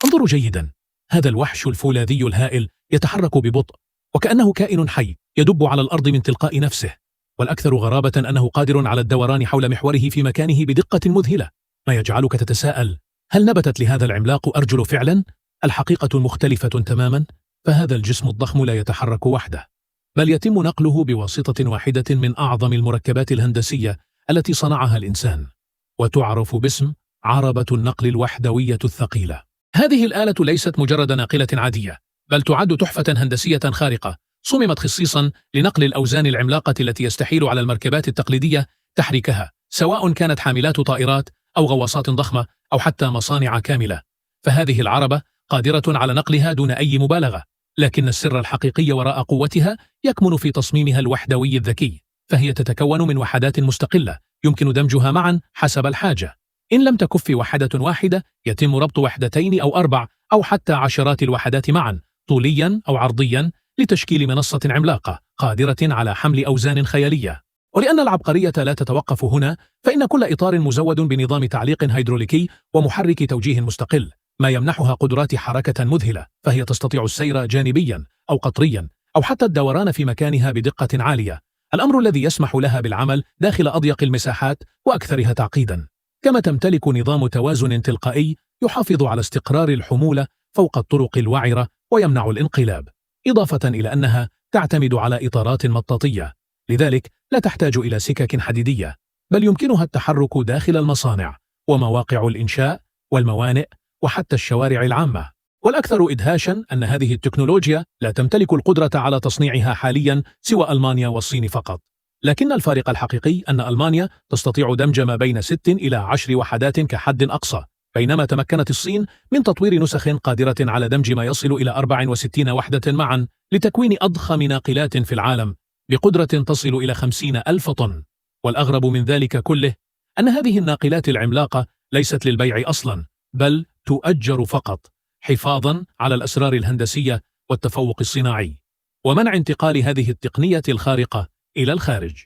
انظروا جيدا، هذا الوحش الفولاذي الهائل يتحرك ببطء وكأنه كائن حي يدب على الأرض من تلقاء نفسه، والأكثر غرابة أنه قادر على الدوران حول محوره في مكانه بدقة مذهلة، ما يجعلك تتساءل: هل نبتت لهذا العملاق أرجل فعلا؟ الحقيقة مختلفة تماما، فهذا الجسم الضخم لا يتحرك وحده، بل يتم نقله بواسطة واحدة من أعظم المركبات الهندسية التي صنعها الإنسان، وتعرف باسم عربة النقل الوحدوية الثقيلة. هذه الآلة ليست مجرد ناقلة عادية، بل تعد تحفة هندسية خارقة، صممت خصيصا لنقل الأوزان العملاقة التي يستحيل على المركبات التقليدية تحريكها، سواء كانت حاملات طائرات أو غواصات ضخمة أو حتى مصانع كاملة. فهذه العربة قادرة على نقلها دون أي مبالغة، لكن السر الحقيقي وراء قوتها يكمن في تصميمها الوحدوي الذكي، فهي تتكون من وحدات مستقلة يمكن دمجها معا حسب الحاجة. إن لم تكف وحدة واحدة، يتم ربط وحدتين أو 4 أو حتى عشرات الوحدات معا طوليا أو عرضيا لتشكيل منصة عملاقة قادرة على حمل أوزان خيالية. ولأن العبقرية لا تتوقف هنا، فإن كل إطار مزود بنظام تعليق هيدروليكي ومحرك توجيه مستقل، ما يمنحها قدرات حركة مذهلة، فهي تستطيع السير جانبيا أو قطريا أو حتى الدوران في مكانها بدقة عالية، الأمر الذي يسمح لها بالعمل داخل أضيق المساحات وأكثرها تعقيدا. كما تمتلك نظام توازن تلقائي يحافظ على استقرار الحمولة فوق الطرق الوعرة ويمنع الانقلاب، إضافة إلى أنها تعتمد على إطارات مطاطية، لذلك لا تحتاج إلى سكك حديدية، بل يمكنها التحرك داخل المصانع ومواقع الإنشاء والموانئ وحتى الشوارع العامة. والأكثر إدهاشا أن هذه التكنولوجيا لا تمتلك القدرة على تصنيعها حاليا سوى ألمانيا والصين فقط، لكن الفارق الحقيقي أن ألمانيا تستطيع دمج ما بين 6 إلى 10 وحدات كحد أقصى، بينما تمكنت الصين من تطوير نسخ قادرة على دمج ما يصل إلى 64 وحدة معا لتكوين أضخم ناقلات في العالم بقدرة تصل إلى 50,000 طن. والأغرب من ذلك كله أن هذه الناقلات العملاقة ليست للبيع أصلا، بل تؤجر فقط حفاظا على الأسرار الهندسية والتفوق الصناعي، ومنع انتقال هذه التقنية الخارقة إلى الخارج.